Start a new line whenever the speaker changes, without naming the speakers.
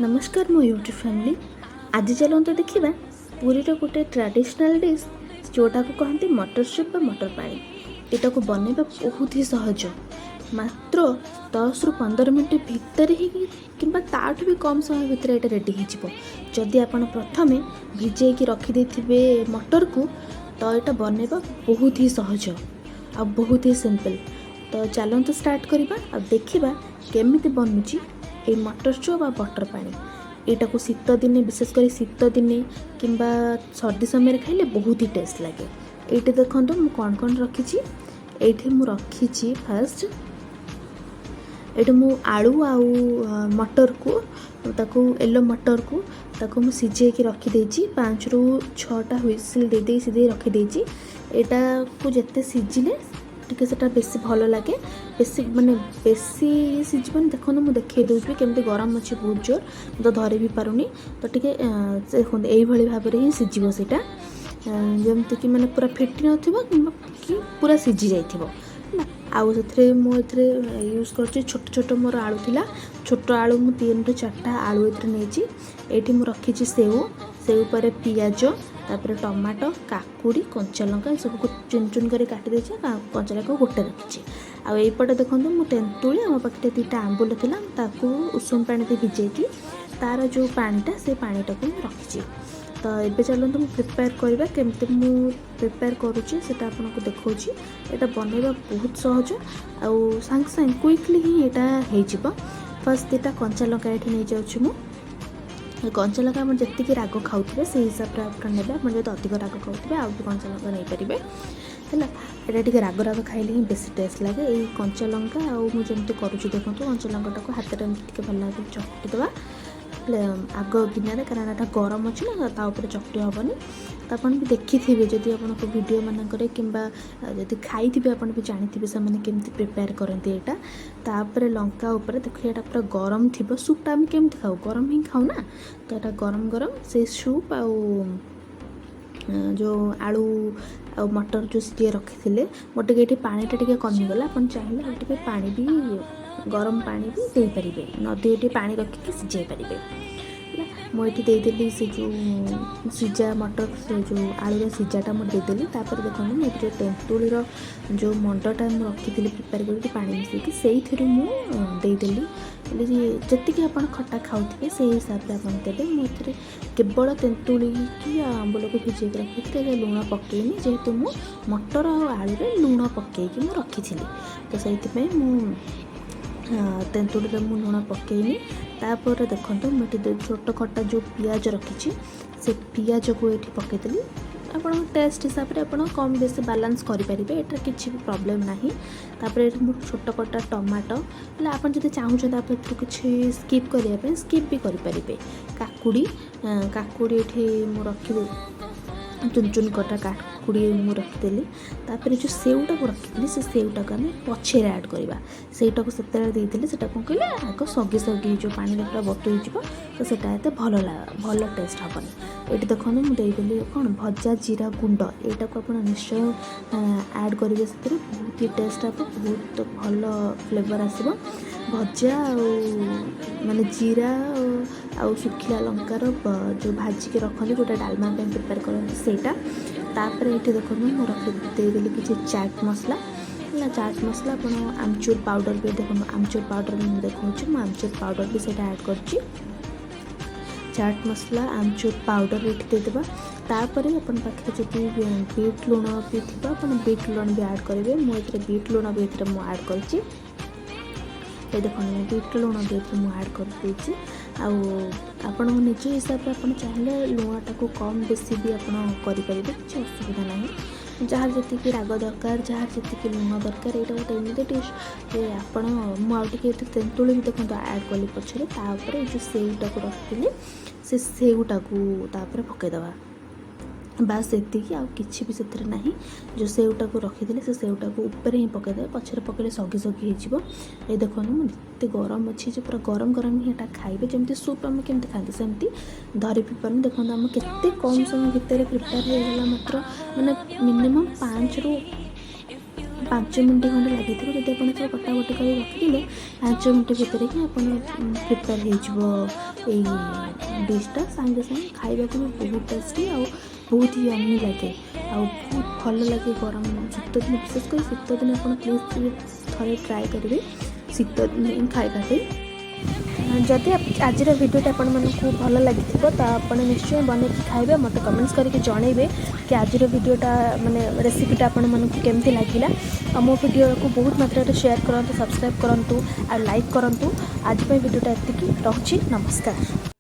नमस्कार मो YouTube family. आज चलते देखा पुरीर गोटे ट्रेडिशनल डिश जोटा को कहते मटर सूप मटर पानी। यहाँ को बनवा बहुत ही सहज, मात्र 10 ରୁ 15 मिनट भितर ही कि ताठू भी कम समय भितर ये रेडी हो। जदि आपण प्रथमे भिजे रखिदे मटर को तो यहाँ बनवा बहुत ही सहज आ बहुत ही सिंपल। तो चलते स्टार्ट करवा आ देखा केमिति बनुची ये मटर सूप आ बटर पानी। यहाँ को शीत दिने विशेषकर शीत दिने किंबा सर्दी समय खाइले बहुत ही टेस्ट लगे। ये देखो मुझे कौन कौन रखी ये मु रखी फास्ट ये मु आलू आउ मटर को ताकू येलो मटर को ताकू मु सिझे रखिदे 5 ରୁ 6टा हुइसिल दे सीधे रखिदे। यहाँ को जिते सिझिले टिके सेटा बेसी भल लगे, बेसी माने बेसी सिझबन। देखो मुझे देखई दूसरी केमती गरम अच्छी बहुत जोर तो धरी भी पारुनी। तो टिके देखो यही भाव में ही सिझब सेटा जमती कि माने पूरा फिटी न कि पूरा सिझी जाइथिबो ना। आउ से मुझे यूज कर छोट छोट मोर आलू थिला, छोट आलू मु 3 ରୁ 4टा आलू एथरे नेची। एठी मु रखी सेव पर पियाज तापर टमाटो काकुड़ी कंचा लंका सबको चुन चुन कर काटी देछे। कंचा लंका गोटे रखी आईपटे देखो मु तेंतुली आम पाखे 2टा आंबुल थिला ताकू उषुम पानी दे भिजेकी तार जो पानीटा से पानीटा को रखी। तो ये चलते मुझे प्रिपेयर करवा केमती मु प्रिपेयर करुँची सेटा आपको देखौची। एटा बनैबा बहुत सहज आउ सांग सांग क्विकली ही यहाँ हो। फर्स्ट 2टा कंचा लंका ये नहीं जाऊँ मु कंचा लंका आप जी राग खाऊे से हिसाब से आप ने जब अधिक राग खाऊे आउ भी कंचा लंका नहीं पारे है। यहाँ टे राग राग खाइले ही बेसी टेस्ट लगे। ये कंचा लंका आउ मुझे करुँची देखो कंचा लंका को हाथ में भल लगे चकटिदेवा आग गिनारे कारण यहाँ गरम अच्छी ना तापर चकटी हेनी। तो आप भी देखी थे जदि आप वीडियो मानक कि खाई आप भी जानी से केमती प्रिपेयर करते यहाँ। तापर लंका उपर देखिए यहाँ पूरा गरम थी सूपटा आम केमती खाऊ गरम ही खाऊ ना। तो यहाँ गरम गरम से सूप आउ जो आलू आ मटर जो सीधे रखी थे मोटे ये पानीटा टे कमिगला। आप चाहिए टे पानी भी गरम पानी भी दे पारे नदी ये पानी रखिक सिझाई पारे। मुझे देदेली से जो सिझा मटर से जो आलूर सिझाटा मुझे देदेली। तापर देखो मुझे तेंतुलीर जो मंडटा मुझे रखी प्रिपेयर करके पानी मिसेक से मुदेदेली। जी आप खटा खाऊे से हिसाब से आप देते। मुझे केवल तेंतुली कि आंबुल को भिजे रखी लुण पकईनी जेहेतु मु मटर आलू लुण पकईकि रखी। तो से तेंतुली मु लुण पकईनी। तापर देखो मुझे छोट खटा जो पियाज रखी से पियाज को ये पकईदेली। आप टेस्ट हिसाब से आप कम बेसी बालांस करेंगे एटा किसी भी प्रॉब्लम ना। तापर छोट कटा टमाटो आप जब चाहूँ आप किसी स्किप करने स्किप भी करेंगे। काकुड़ी काकुड़ी ये मुझे रखी चुन चुन कटा काकुड़ी मुझे रखीदेली। तापर जो सेवटा को रखी से सेवटा को आम पछे ऐड करवा सेटा को से देदेली से कौन कहले आग सगी सगी जो पानी पूरा बतुई तो सेटा भल टेस्ट हेनी। ये देखो मुझे कौन भजा जीरा गुंड यहाँ को आप निश्चय ऐड करेंगे से बहुत ही टेस्ट हे बहुत भल फ्लेवर आसो। भजा माने जीरा आउ सुखिला लंकार जो भाजिक रखते जोटा डालमा प्रिपेयर करते सेटा। तापर ये देखो मुझे रखीदेली किसी चाट मसला ना चाट मसला आप आमचूर पाउडर भी देखो आमचूर पाउडर भी देखो आमचूर पाउडर भी से ऐड कर चाट मसला आमचूर पाउडर ये देदेबा। तापर अपन पाखे जब बीट लुण भी थी आप बीट लुण भी ऐड करेंगे। मुझे बीट लुण भी ऐड कर देखो बीट लुण भी मुझे ऐड कर आपण निज हिसाब से आप चाहिए लुणटा को कम बेसी भी करेंगे किसी असुविधा ना। जार जी राग दरकार जार जी लुण दरकार यहाँ गोटे एमती डिश आपण मुझे तेंतुली भी देखो ऐड कली पछरे। तापर जो सेवटा को रखी से सेवटा को तापर पकईदवा बास एतिकी आउ किछि भी से ना। जो सेवटा को रखीदे से सेवटा को ऊपर ही पकईदे पछरे पकड़े सगी सगी हो। ये देखो मुझे गरम अच्छी जो पूरा गरम गरम ही यहाँ खाइबे जमी सूप आम केमती खाते सेमती धरी भी पार। देखो आम केते कम समय भितर प्रिपेयर होगा मात्र माने मिनिमम 5 ରୁ 5 मिनट खंडे लगी जब आप कटाकटी कर रखिले 5 मिनट भितर ही आप प्रिपेयर हो डिशटा सागे सागे खावा भी बहुत टेस्टी आ बहुत ही यम्मी लगे आ बहुत भल लगे गरम शीत दिन विशेषकर शीत दिन आप प्लीज थे ट्राए करेंगे शीत दिन खावाटे जदि आज भिडियोटा आपण मानक भल लगी तो आप निश्चय बन खाइबे मत कमेंट्स करके जनइबे कि आज भिडियोटा माने रेसिपीटा आपण मानक केमती लगिला मो भिडियो को बहुत मात्रा शेयर करंतु सब्सक्राइब करंतु और लाइक करंतु आज भिडियोटा एतिकी रहुछि नमस्कार।